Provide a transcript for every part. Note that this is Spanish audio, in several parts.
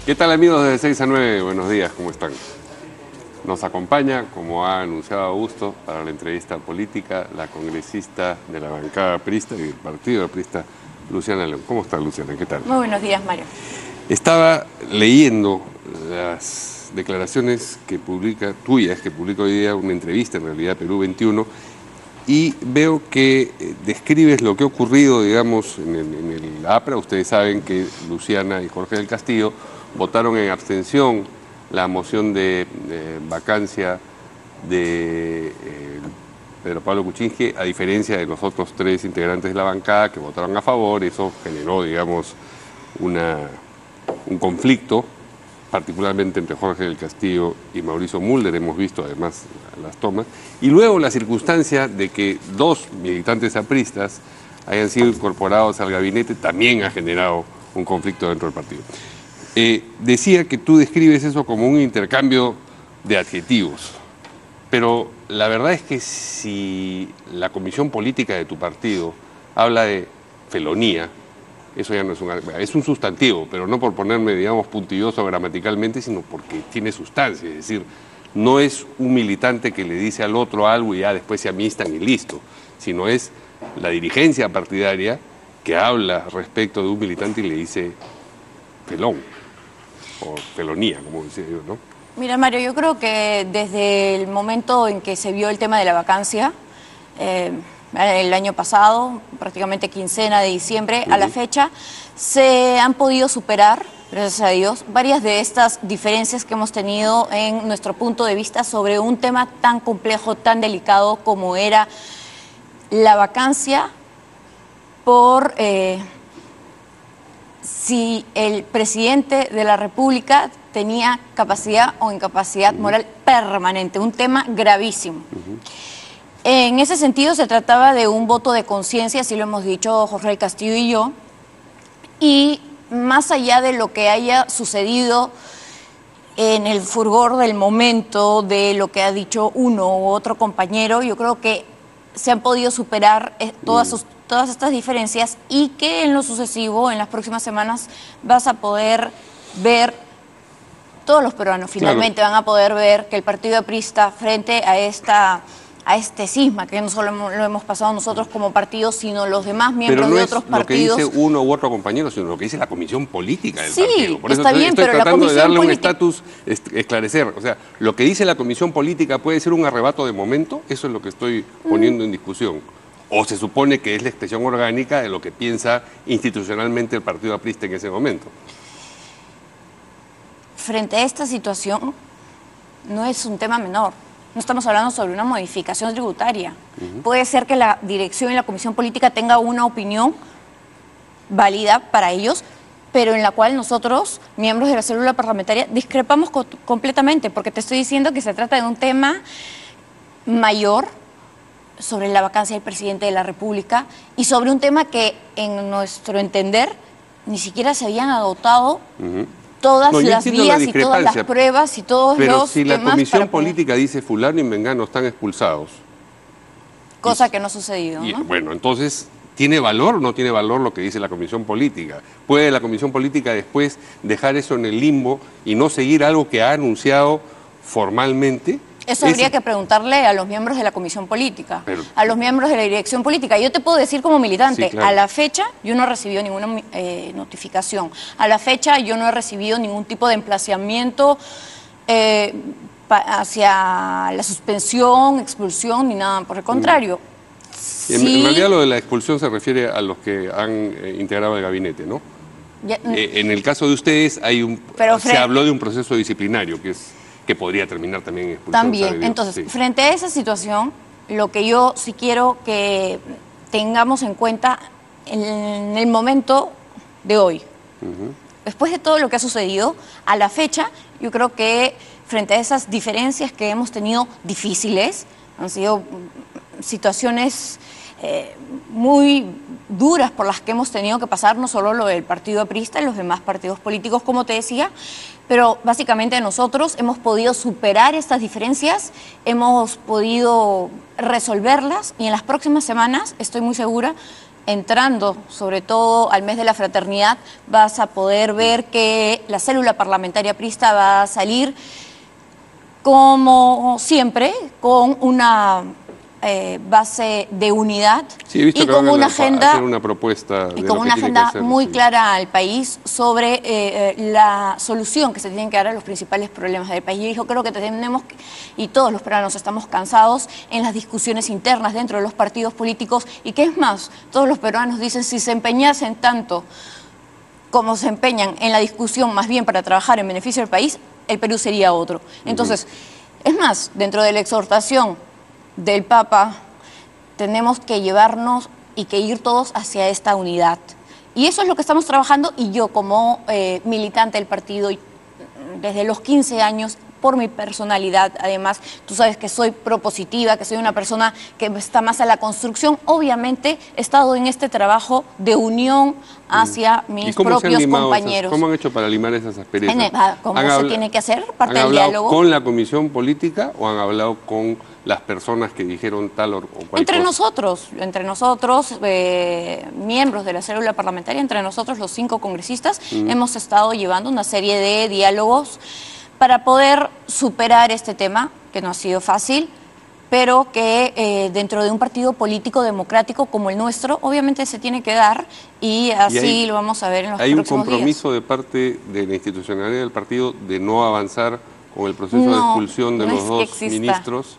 ¿Qué tal, amigos de 6 a 9? Buenos días, ¿cómo están? Nos acompaña, como ha anunciado Augusto, para la entrevista política, la congresista de la bancada aprista y del partido aprista, Luciana León. ¿Cómo está, Luciana? ¿Qué tal? Muy buenos días, Mario. Estaba leyendo las declaraciones tuyas, que publica hoy día una entrevista, en realidad, Perú 21, y veo que describes lo que ha ocurrido, digamos, en el APRA. Ustedes saben que Luciana y Jorge del Castillo votaron en abstención la moción de vacancia de Pedro Pablo Kuczynski, a diferencia de los otros 3 integrantes de la bancada que votaron a favor. Eso generó, digamos, un conflicto, particularmente entre Jorge del Castillo y Mauricio Mulder. Hemos visto además las tomas. Y luego la circunstancia de que 2 militantes apristas hayan sido incorporados al gabinete también ha generado un conflicto dentro del partido. Decía que tú describes eso como un intercambio de adjetivos, pero la verdad es que si la comisión política de tu partido habla de felonía, eso ya no es un sustantivo, pero no por ponerme, digamos, puntilloso gramaticalmente, sino porque tiene sustancia. Es decir, no es un militante que le dice al otro algo y ya después se amistan y listo, sino es la dirigencia partidaria que habla respecto de un militante y le dice felón o felonía, como decía yo, ¿no? Mira, Mario, yo creo que desde el momento en que se vio el tema de la vacancia, el año pasado, prácticamente quincena de diciembre, a la fecha, se han podido superar, gracias a Dios, varias de estas diferencias que hemos tenido en nuestro punto de vista sobre un tema tan complejo, tan delicado como era la vacancia por si el presidente de la República tenía capacidad o incapacidad moral permanente, un tema gravísimo. En ese sentido se trataba de un voto de conciencia, así lo hemos dicho Jorge del Castillo y yo, y más allá de lo que haya sucedido en el furor del momento, de lo que ha dicho uno u otro compañero, yo creo que se han podido superar todas estas diferencias, y que en lo sucesivo, en las próximas semanas, vas a poder ver, todos los peruanos finalmente van a poder ver que el partido aprista, frente a este cisma, que no solo lo hemos pasado nosotros como partido, sino los demás miembros de otros partidos. Pero no es lo que dice uno u otro compañero, sino lo que dice la comisión política del partido. Sí, por eso está bien, estoy pero la tratando de darle un política... estatus, esclarecer. O sea, lo que dice la comisión política puede ser un arrebato de momento. Eso es lo que estoy poniendo en discusión. O se supone que es la expresión orgánica de lo que piensa institucionalmente el partido aprista en ese momento. Frente a esta situación, no es un tema menor. No estamos hablando sobre una modificación tributaria. Puede ser que la dirección y la comisión política tenga una opinión válida para ellos, pero en la cual nosotros, miembros de la célula parlamentaria, discrepamos completamente, porque te estoy diciendo que se trata de un tema mayor sobre la vacancia del presidente de la República y sobre un tema que, en nuestro entender, ni siquiera se habían agotado todas las vías y todas las pruebas y todos pero los si la comisión política dice fulano y mengano están expulsados. Cosa que no ha sucedido, ¿no? Bueno, entonces, ¿tiene valor o no tiene valor lo que dice la comisión política? ¿Puede la comisión política después dejar eso en el limbo y no seguir algo que ha anunciado formalmente? Eso habría que preguntarle a los miembros de la comisión política, a los miembros de la dirección política. Yo te puedo decir como militante, sí, claro, a la fecha yo no he recibido ninguna notificación. A la fecha yo no he recibido ningún tipo de emplazamiento hacia la suspensión, expulsión, ni nada por el contrario. En realidad lo de la expulsión se refiere a los que han integrado el gabinete, ¿no? En el caso de ustedes se habló de un proceso disciplinario que podría terminar también en expulsión. También, entonces, frente a esa situación, lo que yo sí quiero que tengamos en cuenta en el momento de hoy, después de todo lo que ha sucedido, a la fecha, yo creo que frente a esas diferencias que hemos tenido difíciles, han sido situaciones muy duras por las que hemos tenido que pasar, no solo lo del partido aprista y los demás partidos políticos, como te decía, pero básicamente nosotros hemos podido superar estas diferencias, hemos podido resolverlas, y en las próximas semanas, estoy muy segura, entrando sobre todo al mes de la fraternidad, vas a poder ver que la célula parlamentaria aprista va a salir, como siempre, con una base de unidad sí, he visto y que con van una a agenda, hacer una propuesta de y lo con que una tiene que agenda hacer, muy sí. clara al país sobre la solución que se tiene que dar a los principales problemas del país. Y yo creo que tenemos, y todos los peruanos estamos cansados en las discusiones internas dentro de los partidos políticos, y que es más, todos los peruanos dicen, si se empeñasen tanto como se empeñan en la discusión más bien para trabajar en beneficio del país, el Perú sería otro. Entonces, es más, dentro de la exhortación del Papa, tenemos que llevarnos y que ir todos hacia esta unidad. Y eso es lo que estamos trabajando, y yo como militante del partido desde los 15 años, por mi personalidad, además, tú sabes que soy propositiva, que soy una persona que está más a la construcción, obviamente he estado en este trabajo de unión hacia mis propios compañeros. ¿Cómo han hecho para limar esas asperezas? ¿Cómo se tiene que hacer? Parte ¿Han del diálogo. hablado con la comisión política o han hablado con las personas que dijeron tal o cual Entre cosa? nosotros, miembros de la célula parlamentaria, entre nosotros los 5 congresistas, hemos estado llevando una serie de diálogos para poder superar este tema, que no ha sido fácil, pero que dentro de un partido político democrático como el nuestro, obviamente se tiene que dar, y así lo vamos a ver en los próximos días. ¿Hay un compromiso de parte de la institucionalidad del partido de no avanzar con el proceso de expulsión de los 2 ministros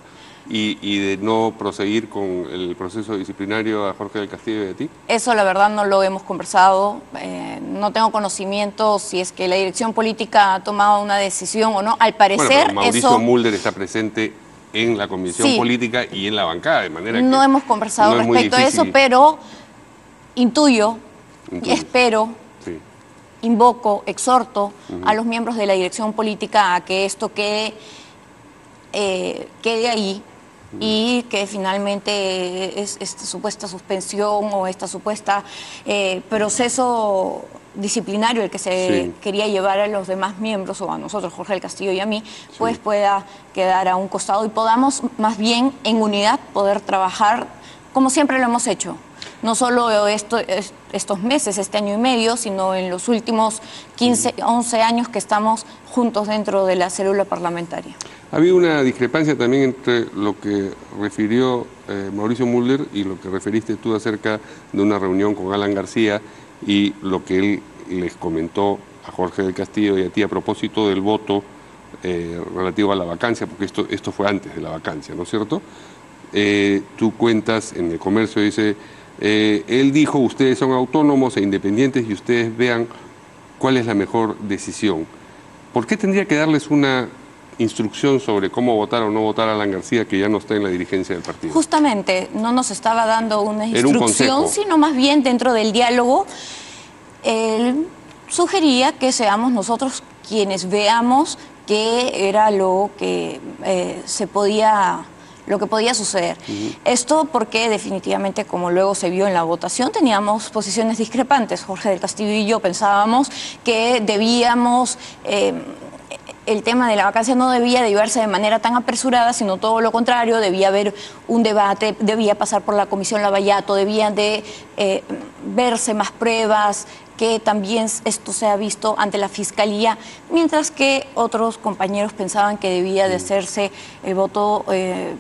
y de no proseguir con el proceso disciplinario a Jorge del Castillo y a ti? Eso la verdad no lo hemos conversado, no tengo conocimiento si es que la dirección política ha tomado una decisión o no. Al parecer, bueno, Mauricio Mulder está presente en la comisión política y en la bancada, de manera que no hemos conversado respecto a eso, pero intuyo. Y espero, invoco, exhorto a los miembros de la dirección política a que esto quede ahí, y que finalmente esta supuesta suspensión o esta supuesta proceso disciplinario el que se quería llevar a los demás miembros, o a nosotros, Jorge del Castillo y a mí, pues pueda quedar a un costado y podamos más bien en unidad poder trabajar como siempre lo hemos hecho. No solo estos meses, este año y medio, sino en los últimos 15, 11 años que estamos juntos dentro de la célula parlamentaria. Había una discrepancia también entre lo que refirió Mauricio Mulder y lo que referiste tú acerca de una reunión con Alan García y lo que él les comentó a Jorge del Castillo y a ti a propósito del voto relativo a la vacancia, porque esto fue antes de la vacancia, ¿no es cierto? Tú cuentas en El Comercio, dice, él dijo, ustedes son autónomos e independientes y ustedes vean cuál es la mejor decisión. ¿Por qué tendría que darles una instrucción sobre cómo votar o no votar a Alan García, que ya no está en la dirigencia del partido? Justamente, no nos estaba dando una instrucción, sino más bien dentro del diálogo, él sugería que seamos nosotros quienes veamos qué era lo que lo que podía suceder. Esto porque definitivamente, como luego se vio en la votación, teníamos posiciones discrepantes. Jorge del Castillo y yo pensábamos que debíamos... el tema de la vacancia no debía de llevarse de manera tan apresurada, sino todo lo contrario, debía haber un debate, debía pasar por la Comisión Lavallato, debían de verse más pruebas, que también esto se ha visto ante la Fiscalía, mientras que otros compañeros pensaban que debía de hacerse el voto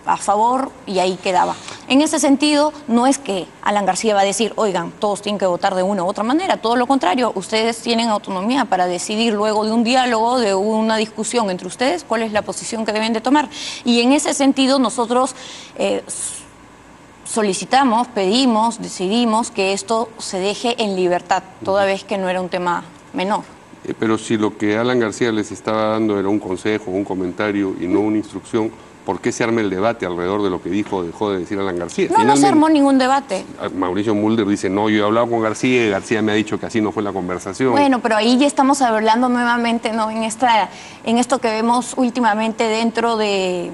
a favor, y ahí quedaba. En ese sentido, no es que Alan García va a decir, oigan, todos tienen que votar de una u otra manera, todo lo contrario, ustedes tienen autonomía para decidir luego de un diálogo, de una discusión entre ustedes, cuál es la posición que deben de tomar. Y en ese sentido nosotros solicitamos, pedimos, decidimos que esto se deje en libertad, toda vez que no era un tema menor. Pero si lo que Alan García les estaba dando era un consejo, un comentario y no una instrucción, ¿por qué se arma el debate alrededor de lo que dijo o dejó de decir Alan García? No se armó ningún debate. Mauricio Mulder dice, no, yo he hablado con García y García me ha dicho que así no fue la conversación. Bueno, pero ahí ya estamos hablando nuevamente, ¿no? en esto que vemos últimamente dentro de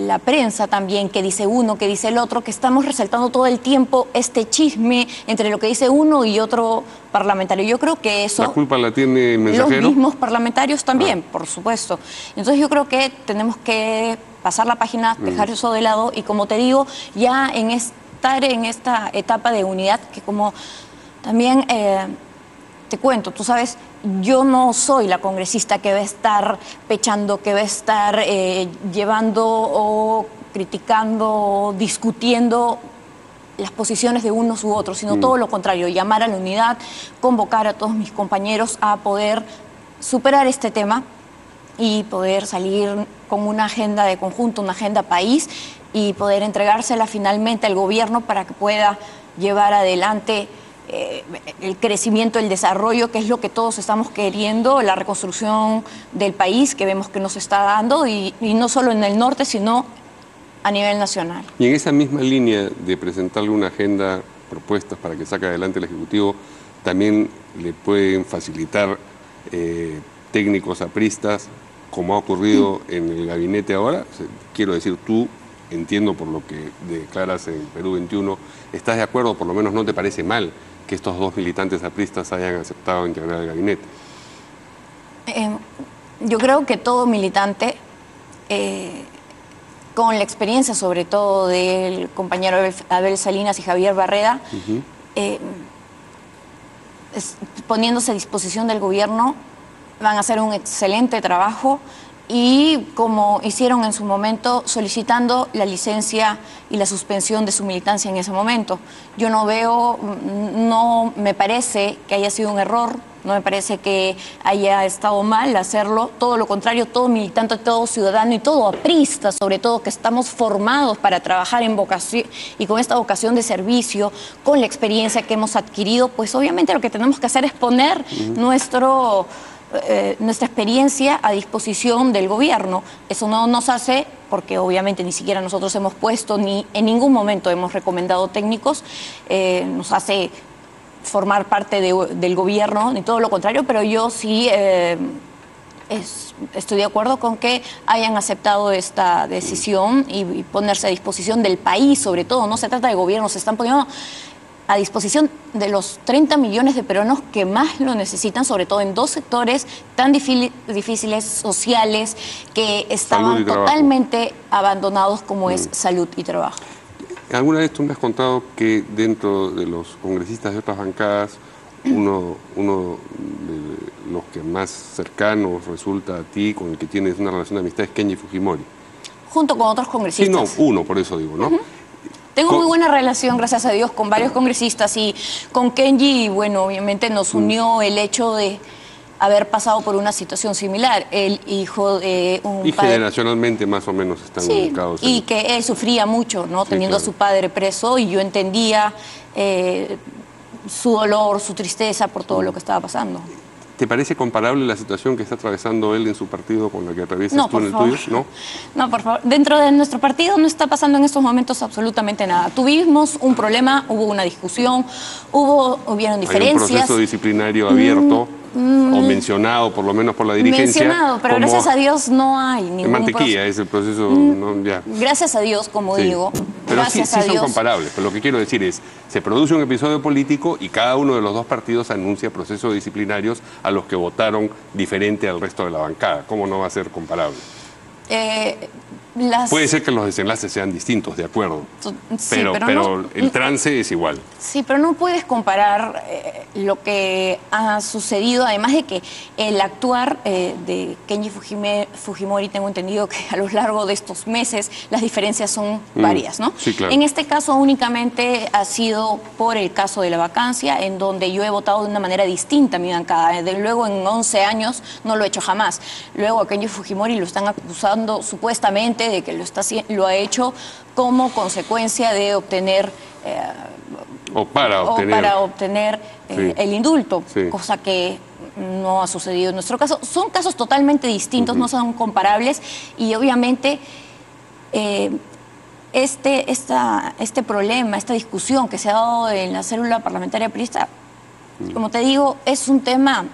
la prensa también, que dice uno, que dice el otro, que estamos resaltando todo el tiempo este chisme entre lo que dice uno y otro parlamentario. Yo creo que eso... ¿La culpa la tiene el mensajero? Los mismos parlamentarios también, por supuesto. Entonces yo creo que tenemos que pasar la página, dejar eso de lado, y como te digo, ya estar en esta etapa de unidad que, como también te cuento, tú sabes, yo no soy la congresista que va a estar pechando, que va a estar llevando o criticando o discutiendo las posiciones de unos u otros, sino todo lo contrario, llamar a la unidad, convocar a todos mis compañeros a poder superar este tema y poder salir con una agenda de conjunto, una agenda país, y poder entregársela finalmente al gobierno para que pueda llevar adelante el crecimiento, el desarrollo, que es lo que todos estamos queriendo, la reconstrucción del país que vemos que nos está dando, y no solo en el norte, sino a nivel nacional. Y en esa misma línea de presentarle una agenda, propuestas para que saque adelante el Ejecutivo, también le pueden facilitar técnicos apristas, como ha ocurrido en el gabinete ahora. Quiero decir, tú, entiendo por lo que declaras en Perú 21, ¿estás de acuerdo? Por lo menos no te parece mal que estos dos militantes apristas hayan aceptado integrar el gabinete. Yo creo que todo militante, con la experiencia sobre todo del compañero Abel Salinas y Javier Barreda, poniéndose a disposición del gobierno, van a hacer un excelente trabajo, y como hicieron en su momento, solicitando la licencia y la suspensión de su militancia en ese momento. Yo no veo, no me parece que haya sido un error, no me parece que haya estado mal hacerlo, todo lo contrario, todo militante, todo ciudadano y todo aprista, sobre todo, que estamos formados para trabajar en vocación y con esta vocación de servicio, con la experiencia que hemos adquirido, pues obviamente lo que tenemos que hacer es poner nuestra experiencia a disposición del gobierno. Eso no nos hace, porque obviamente ni siquiera nosotros hemos puesto, ni en ningún momento hemos recomendado técnicos, nos hace formar parte del gobierno, ni todo lo contrario, pero yo sí estoy de acuerdo con que hayan aceptado esta decisión y ponerse a disposición del país, sobre todo. No se trata de gobierno, se están poniendo a disposición de los 30 millones de peruanos que más lo necesitan, sobre todo en dos sectores tan difíciles sociales, que estaban totalmente abandonados, como es salud y trabajo. ¿Alguna vez tú me has contado que dentro de los congresistas de otras bancadas, uno de los que más cercanos resulta a ti, con el que tienes una relación de amistad, es Kenji Fujimori? Junto con otros congresistas. Sí, no, uno, por eso digo, ¿no? Tengo muy buena relación, gracias a Dios, con varios congresistas, y con Kenji, bueno, obviamente nos unió el hecho de haber pasado por una situación similar. El hijo de un y padre... generacionalmente más o menos están ubicados. Y que él sufría mucho, ¿no? Teniendo a su padre preso, y yo entendía su dolor, su tristeza por todo lo que estaba pasando. ¿Te parece comparable la situación que está atravesando él en su partido con la que atraviesas tú en el tuyo? ¿No? No, por favor. Dentro de nuestro partido no está pasando en estos momentos absolutamente nada. Tuvimos un problema, hubo una discusión, hubieron diferencias. Hay un proceso disciplinario abierto, o mencionado por lo menos por la dirigencia. Mencionado, pero gracias a Dios no hay ningún mantequilla es el proceso, ¿no? Ya. Gracias a Dios, como digo. Pero sí son comparables. Pero lo que quiero decir es, se produce un episodio político y cada uno de los dos partidos anuncia procesos disciplinarios a los que votaron diferente al resto de la bancada. ¿Cómo no va a ser comparable? Puede ser que los desenlaces sean distintos, de acuerdo, sí, pero el trance es igual. Sí, pero no puedes comparar lo que ha sucedido, además de que el actuar de Kenji Fujimori, tengo entendido que a lo largo de estos meses las diferencias son varias, ¿no? Sí, claro. En este caso únicamente ha sido por el caso de la vacancia, en donde yo he votado de una manera distinta a mi bancada. Desde luego en 11 años no lo he hecho jamás. Luego a Kenji Fujimori lo están acusando supuestamente de que lo ha hecho como consecuencia de obtener para obtener el indulto, cosa que no ha sucedido en nuestro caso. Son casos totalmente distintos, no son comparables, y obviamente este problema, esta discusión que se ha dado en la célula parlamentaria aprista, como te digo, es un tema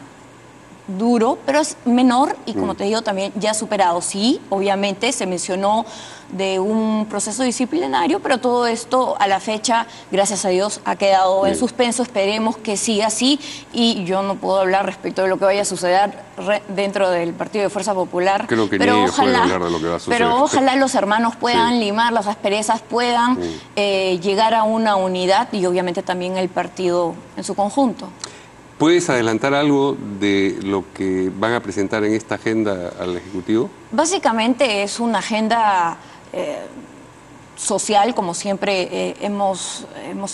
duro, pero es menor y, como te digo, también ya superado. Sí, obviamente se mencionó de un proceso disciplinario, pero todo esto a la fecha, gracias a Dios, ha quedado en suspenso. Esperemos que siga así, y yo no puedo hablar respecto de lo que vaya a suceder dentro del Partido de Fuerza Popular. Creo que pero ojalá, hablar de lo que va a suceder. Pero ojalá los hermanos puedan limar las asperezas, puedan llegar a una unidad, y obviamente también el partido en su conjunto. ¿Puedes adelantar algo de lo que van a presentar en esta agenda al Ejecutivo? Básicamente es una agenda social, como siempre hemos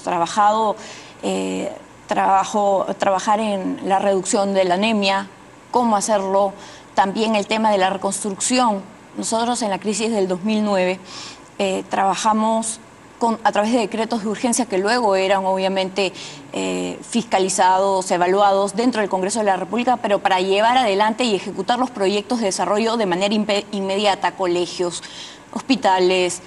trabajado, trabajar en la reducción de la anemia, cómo hacerlo, también el tema de la reconstrucción. Nosotros en la crisis del 2009 trabajamos a través de decretos de urgencia que luego eran obviamente fiscalizados, evaluados dentro del Congreso de la República, pero para llevar adelante y ejecutar los proyectos de desarrollo de manera inmediata, colegios, hospitales,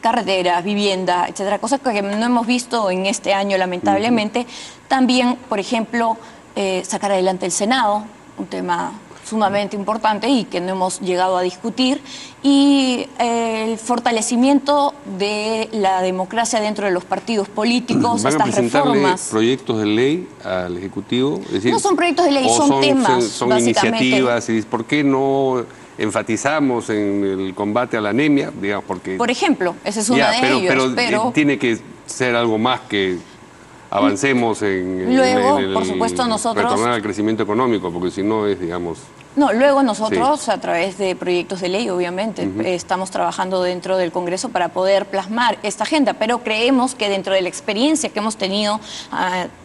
carreteras, vivienda, etcétera, cosas que no hemos visto en este año, lamentablemente. También, por ejemplo, sacar adelante el Senado, un tema sumamente importante y que no hemos llegado a discutir, y el fortalecimiento de la democracia dentro de los partidos políticos, estas reformas. ¿Van a proyectos de ley al Ejecutivo? Es decir, no son proyectos de ley, son temas, son iniciativas. ¿Y por qué no enfatizamos en el combate a la anemia? Digamos, porque, por ejemplo, esa es una de ellos. Pero tiene que ser algo más que avancemos en por supuesto, nosotros retornar al crecimiento económico, porque si no es, digamos... No, luego nosotros, a través de proyectos de ley, obviamente, estamos trabajando dentro del Congreso para poder plasmar esta agenda, pero creemos que dentro de la experiencia que hemos tenido,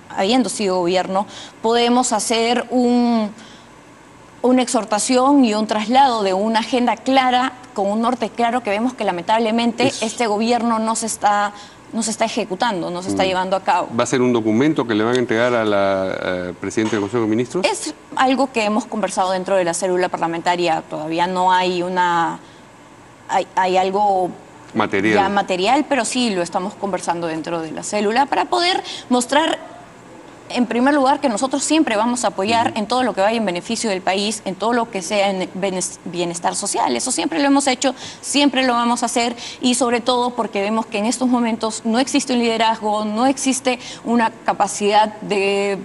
habiendo sido gobierno, podemos hacer una exhortación y un traslado de una agenda clara, con un norte claro, que vemos que lamentablemente este gobierno no se está ejecutando, no se está llevando a cabo. ¿Va a ser un documento que le van a entregar a la Presidenta del Consejo de Ministros? Es algo que hemos conversado dentro de la célula parlamentaria. Todavía no hay hay algo material, pero sí lo estamos conversando dentro de la célula para poder mostrar, en primer lugar, que nosotros siempre vamos a apoyar en todo lo que vaya en beneficio del país, en todo lo que sea en bienestar social. Eso siempre lo hemos hecho, siempre lo vamos a hacer, y sobre todo porque vemos que en estos momentos no existe un liderazgo, no existe una capacidad de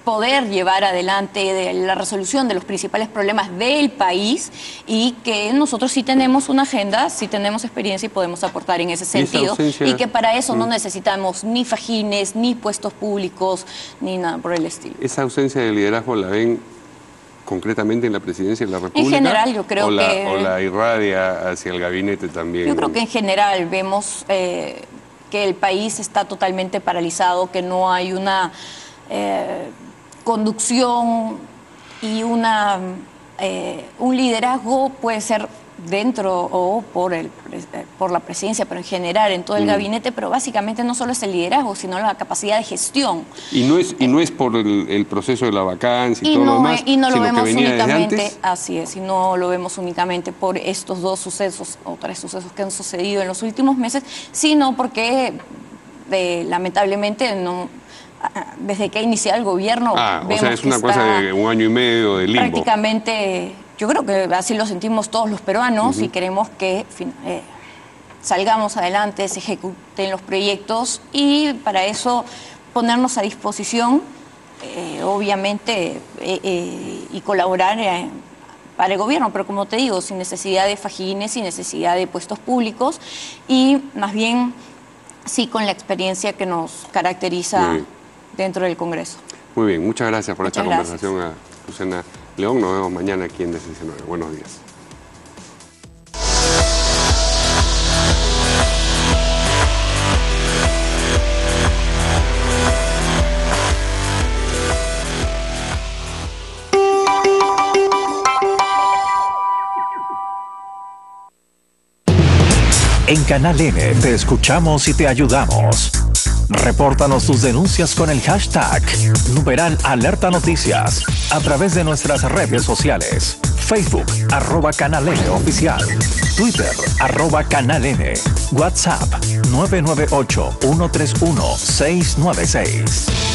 poder llevar adelante la resolución de los principales problemas del país, y que nosotros sí tenemos una agenda, sí tenemos experiencia y podemos aportar en ese sentido, y que para eso no necesitamos ni fajines, ni puestos públicos, ni nada por el estilo. ¿Esa ausencia de liderazgo la ven concretamente en la Presidencia de la República? En general, yo creo que... ¿O la irradia hacia el gabinete también? Yo creo que en general vemos que el país está totalmente paralizado, que no hay una conducción y un liderazgo, puede ser dentro o por la presidencia, pero en general en todo el gabinete, pero básicamente no solo es el liderazgo, sino la capacidad de gestión. Y no es por el proceso de la vacancia y todo lo demás, y no lo vemos únicamente, así es, y no lo vemos únicamente por estos 2 sucesos o 3 sucesos que han sucedido en los últimos meses, sino porque lamentablemente desde que ha iniciado el gobierno... o sea, es una cosa de 1 año y medio de limbo. Prácticamente, yo creo que así lo sentimos todos los peruanos, y queremos que salgamos adelante, se ejecuten los proyectos, y para eso ponernos a disposición, obviamente, y colaborar para el gobierno, pero como te digo, sin necesidad de fajines, sin necesidad de puestos públicos, y más bien sí con la experiencia que nos caracteriza dentro del Congreso. Muy bien, muchas gracias por esta conversación a Susana León. Nos vemos mañana aquí en DC19. Buenos días. En Canal N te escuchamos y te ayudamos. Repórtanos tus denuncias con el hashtag #AlertaNoticias a través de nuestras redes sociales. Facebook, @Canal N Oficial. Twitter, @Canal N. WhatsApp, 998-131-696.